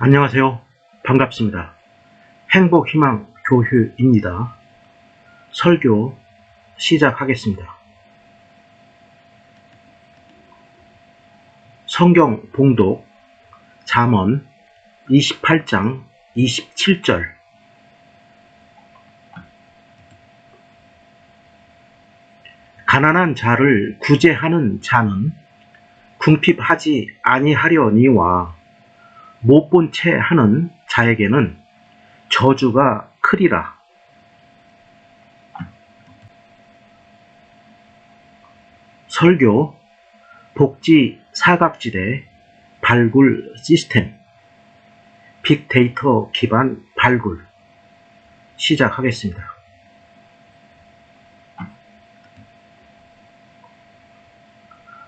안녕하세요. 반갑습니다. 행복희망 교휴입니다. 설교 시작하겠습니다. 성경 봉독 잠언 28장 27절. 가난한 자를 구제하는 자는 궁핍하지 아니하려니와 못 본 채 하는 자에게는 저주가 크리라. 설교 복지 사각지대 발굴 시스템 빅데이터 기반 발굴 시작하겠습니다.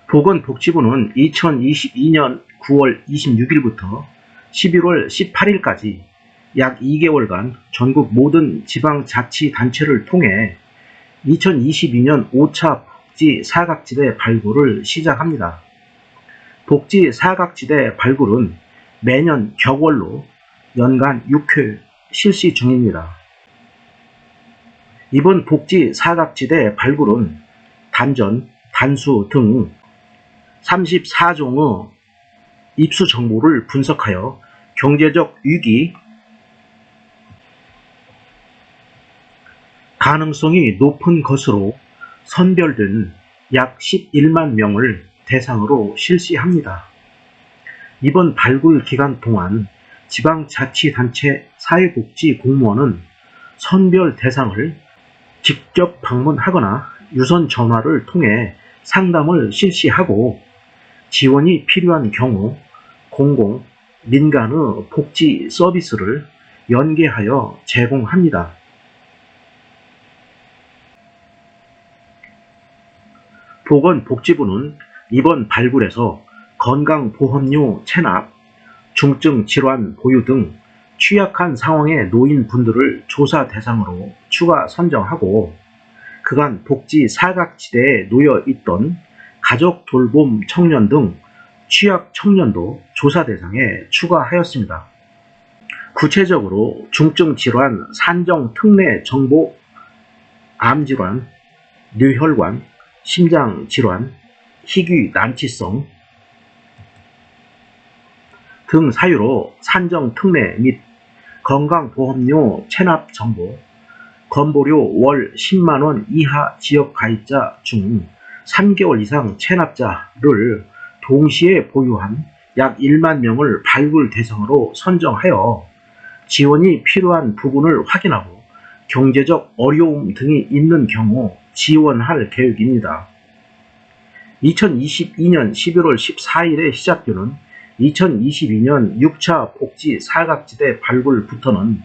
보건복지부는 2022년 9월 26일부터 11월 18일까지 약 2개월간 전국 모든 지방자치단체를 통해 2022년 5차 복지 사각지대 발굴을 시작합니다. 복지 사각지대 발굴은 매년 격월로 연간 6회 실시 중입니다. 이번 복지 사각지대 발굴은 단전, 단수 등 34종의 입수 정보를 분석하여 경제적 위기, 가능성이 높은 것으로 선별된 약 11만 명을 대상으로 실시합니다. 이번 발굴 기간 동안 지방자치단체 사회복지 공무원은 선별 대상을 직접 방문하거나 유선 전화를 통해 상담을 실시하고 지원이 필요한 경우 공공, 민간의 복지 서비스를 연계하여 제공합니다. 보건복지부는 이번 발굴에서 건강보험료 체납, 중증질환 보유 등 취약한 상황의 노인분들을 조사 대상으로 추가 선정하고 그간 복지 사각지대에 놓여 있던 가족 돌봄 청년 등 취약 청년도 조사 대상에 추가하였습니다. 구체적으로 중증질환 산정 특례 정보, 암질환, 뇌혈관, 심장질환, 희귀 난치성 등 사유로 산정 특례 및 건강보험료 체납 정보, 건보료 월 10만원 이하 지역가입자 중 3개월 이상 체납자를 동시에 보유한 약 1만 명을 발굴 대상으로 선정하여 지원이 필요한 부분을 확인하고 경제적 어려움 등이 있는 경우 지원할 계획입니다. 2022년 11월 14일에 시작되는 2022년 6차 복지 사각지대 발굴부터는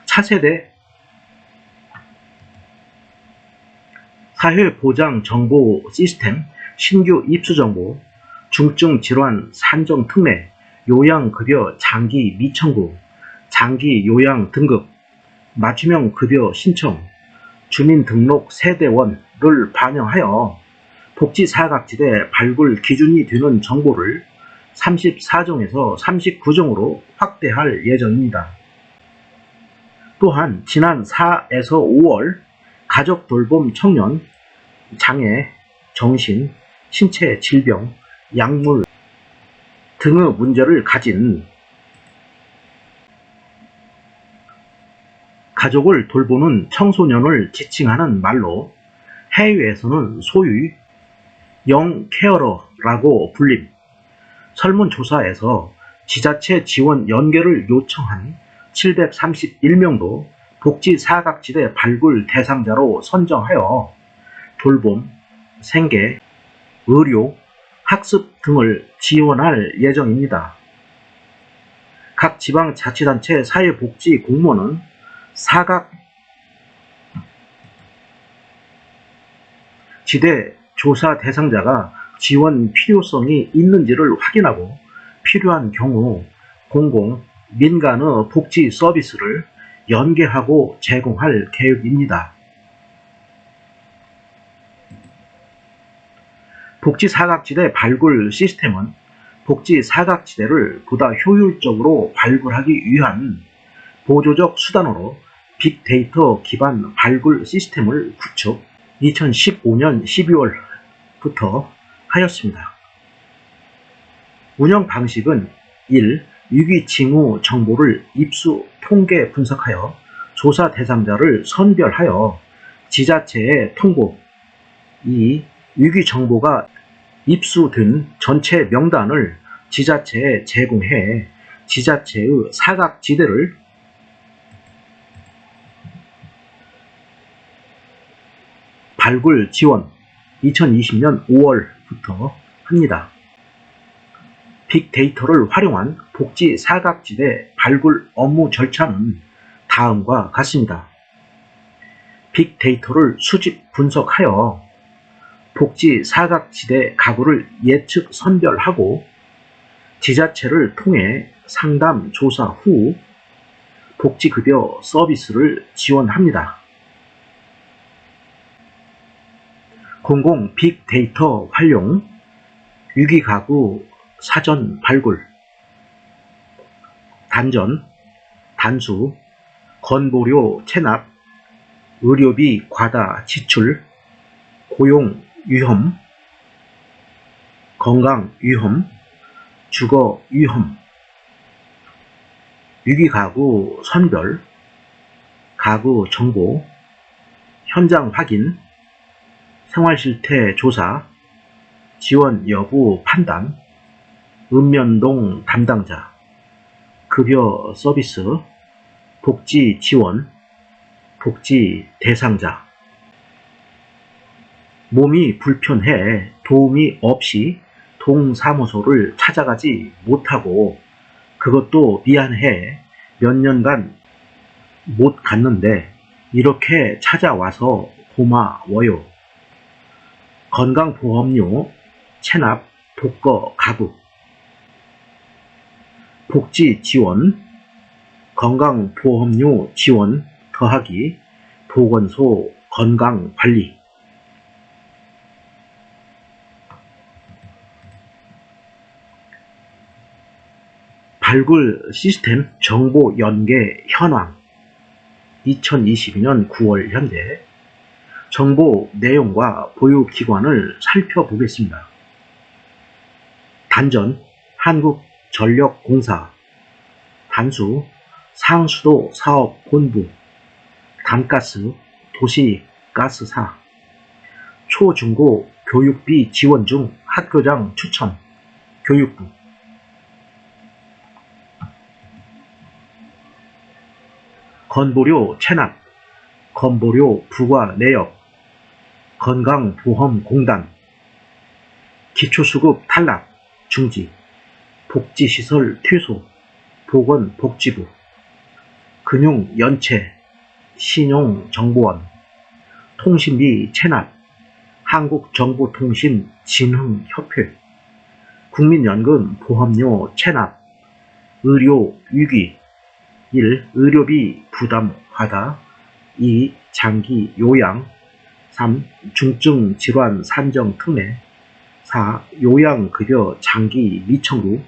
차세대 사회보장정보 시스템 신규 입수정보, 중증질환 산정 특례, 요양급여 장기 미청구, 장기 요양 등급, 맞춤형 급여 신청, 주민등록 세대원을 반영하여 복지 사각지대 발굴 기준이 되는 정보를 34종에서 39종으로 확대할 예정입니다. 또한 지난 4에서 5월 가족 돌봄 청년, 장애, 정신, 신체 질병, 약물 등의 문제를 가진 가족을 돌보는 청소년을 지칭하는 말로 해외에서는 소위 영 케어러라고 불림. 설문조사에서 지자체 지원 연계를 요청한 731명도 복지 사각지대 발굴 대상자로 선정하여 돌봄, 생계, 의료, 학습 등을 지원할 예정입니다. 각 지방자치단체 사회복지 공무원은 사각 지대 조사 대상자가 지원 필요성이 있는지를 확인하고 필요한 경우 공공, 민간의 복지 서비스를 연계하고 제공할 계획입니다. 복지 사각지대 발굴 시스템은 복지 사각지대를 보다 효율적으로 발굴하기 위한 보조적 수단으로 빅데이터 기반 발굴 시스템을 구축 2015년 12월부터 하였습니다. 운영 방식은 1. 위기 징후 정보를 입수, 통계 분석하여 조사 대상자를 선별하여 지자체에 통보. 2. 위기 정보가 입수된 전체 명단을 지자체에 제공해 지자체의 사각지대를 발굴 지원 2020년 5월부터 합니다. 빅데이터를 활용한 복지 사각지대 발굴 업무 절차는 다음과 같습니다. 빅데이터를 수집 분석하여 복지 사각지대 가구를 예측 선별하고 지자체를 통해 상담 조사 후 복지급여 서비스를 지원합니다. 공공 빅데이터 활용, 위기가구 사전 발굴, 단전, 단수, 건보료 체납, 의료비 과다 지출, 고용 위험, 건강 위험, 주거 위험, 위기가구 선별, 가구 정보, 현장 확인, 생활실태 조사, 지원 여부 판단, 읍면동 담당자, 급여 서비스, 복지 지원, 복지 대상자. 몸이 불편해 도움이 없이 동사무소를 찾아가지 못하고 그것도 미안해 몇 년간 못 갔는데 이렇게 찾아와서 고마워요. 건강보험료 체납 독거 가구, 복지 지원, 건강보험료 지원 더하기 보건소 건강관리. 발굴 시스템 정보 연계 현황 2022년 9월 현재 정보 내용과 보유기관을 살펴보겠습니다. 단전 한국전력공사, 단수 상수도 사업본부, 단가스 도시가스사, 초중고 교육비 지원 중 학교장 추천 교육부. 건보료 체납, 건보료 부과 내역, 건강보험공단, 기초수급 탈락 중지, 복지시설 퇴소, 보건복지부, 금융연체, 신용정보원, 통신비 체납, 한국정보통신진흥협회, 국민연금 보험료 체납, 의료위기 1. 의료비 부담 과다, 2. 장기 요양, 3. 중증 질환 산정 특례, 4. 요양급여 장기 미청구,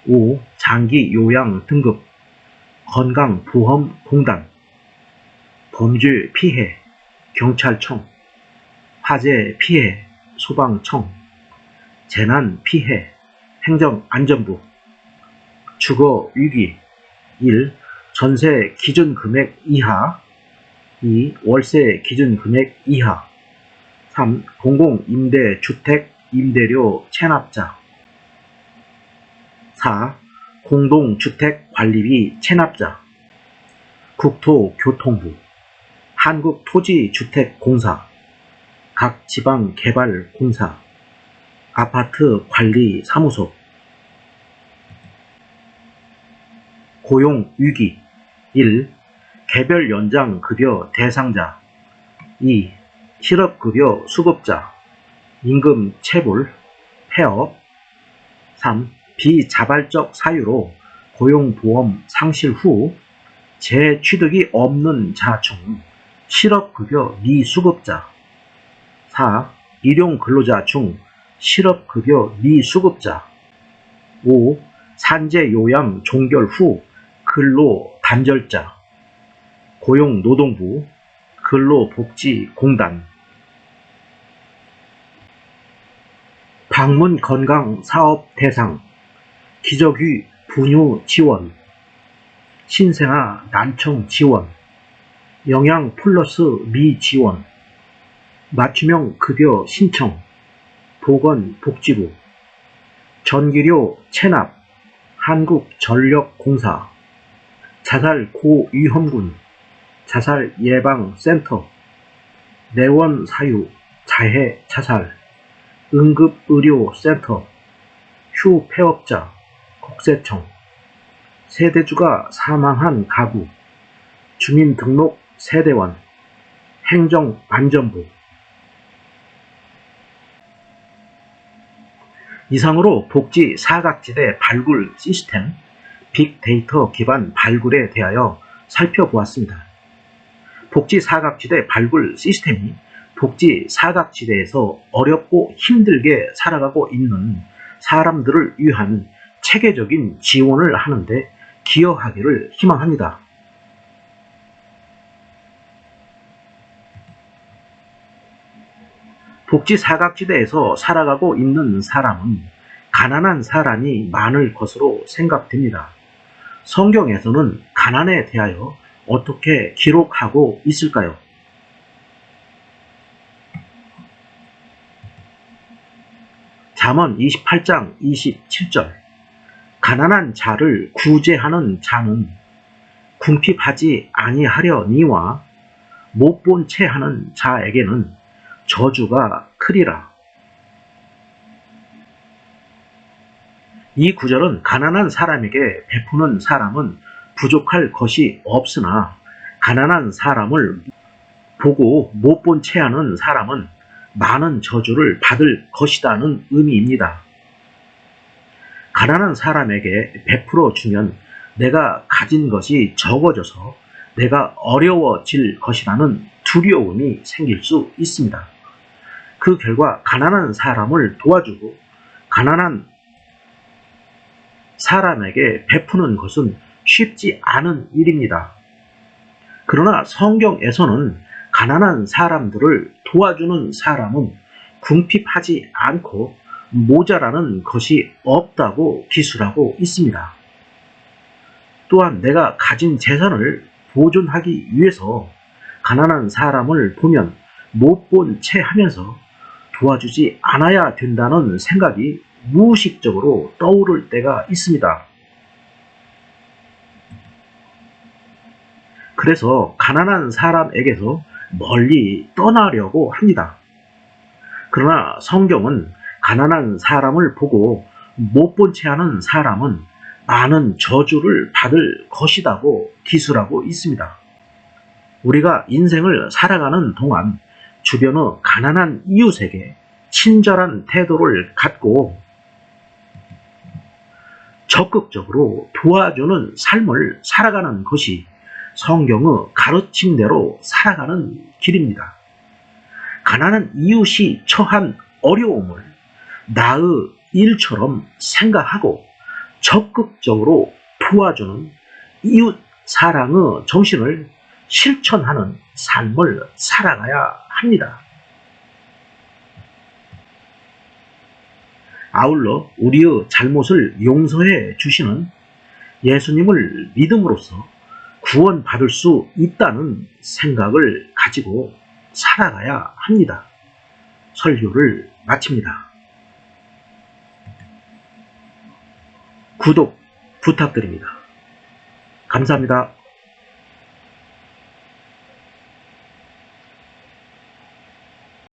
5. 장기 요양 등급, 건강보험공단, 범죄 피해, 경찰청, 화재 피해, 소방청, 재난 피해, 행정안전부, 주거 위기 1. 전세 기준 금액 이하, 2. 월세 기준 금액 이하, 3. 공공임대주택 임대료 체납자, 4. 공동주택 관리비 체납자, 국토교통부, 한국토지주택공사, 각 지방개발공사, 아파트관리사무소. 고용위기 1. 개별 연장 급여 대상자, 2. 실업급여 수급자, 임금 체불, 폐업, 3. 비자발적 사유로 고용보험 상실 후 재취득이 없는 자 중 실업급여 미수급자, 4. 일용근로자 중 실업급여 미수급자. 5. 산재요양 종결 후 근로단절자. 고용노동부 근로복지공단. 방문건강사업 대상 기저귀 분유 지원, 신생아 난청 지원, 영양 플러스 미지원, 맞춤형 급여 신청, 보건복지부, 전기료 체납, 한국전력공사, 자살 고위험군 자살예방센터, 내원사유 자해자살, 응급의료센터, 휴폐업자 국세청, 세대주가 사망한 가구, 주민등록 세대원, 행정안전부. 이상으로 복지 사각지대 발굴 시스템, 빅데이터 기반 발굴에 대하여 살펴보았습니다. 복지 사각지대 발굴 시스템이 복지 사각지대에서 어렵고 힘들게 살아가고 있는 사람들을 위한 체계적인 지원을 하는데 기여하기를 희망합니다. 복지 사각지대에서 살아가고 있는 사람은 가난한 사람이 많을 것으로 생각됩니다. 성경에서는 가난에 대하여 어떻게 기록하고 있을까요? 잠언 28장 27절. 가난한 자를 구제하는 자는 궁핍하지 아니하려니와 못 본 채 하는 자에게는 저주가 크리라. 이 구절은 가난한 사람에게 베푸는 사람은 부족할 것이 없으나 가난한 사람을 보고 못 본 채 하는 사람은 많은 저주를 받을 것이라는 의미입니다. 가난한 사람에게 베풀어 주면 내가 가진 것이 적어져서 내가 어려워질 것이라는 두려움이 생길 수 있습니다. 그 결과 가난한 사람을 도와주고 가난한 사람에게 베푸는 것은 쉽지 않은 일입니다. 그러나 성경에서는 가난한 사람들을 도와주는 사람은 궁핍하지 않고 모자라는 것이 없다고 기술하고 있습니다. 또한 내가 가진 재산을 보존하기 위해서 가난한 사람을 보면 못 본 채 하면서 도와주지 않아야 된다는 생각이 무의식적으로 떠오를 때가 있습니다. 그래서 가난한 사람에게서 멀리 떠나려고 합니다. 그러나 성경은 가난한 사람을 보고 못 본 채 하는 사람은 많은 저주를 받을 것이라고 기술하고 있습니다. 우리가 인생을 살아가는 동안 주변의 가난한 이웃에게 친절한 태도를 갖고 적극적으로 도와주는 삶을 살아가는 것이 성경의 가르침대로 살아가는 길입니다. 가난한 이웃이 처한 어려움을 나의 일처럼 생각하고 적극적으로 도와주는 이웃 사랑의 정신을 실천하는 삶을 살아가야 합니다. 아울러 우리의 잘못을 용서해 주시는 예수님을 믿음으로써 구원받을 수 있다는 생각을 가지고 살아가야 합니다. 설교를 마칩니다. 구독 부탁드립니다. 감사합니다.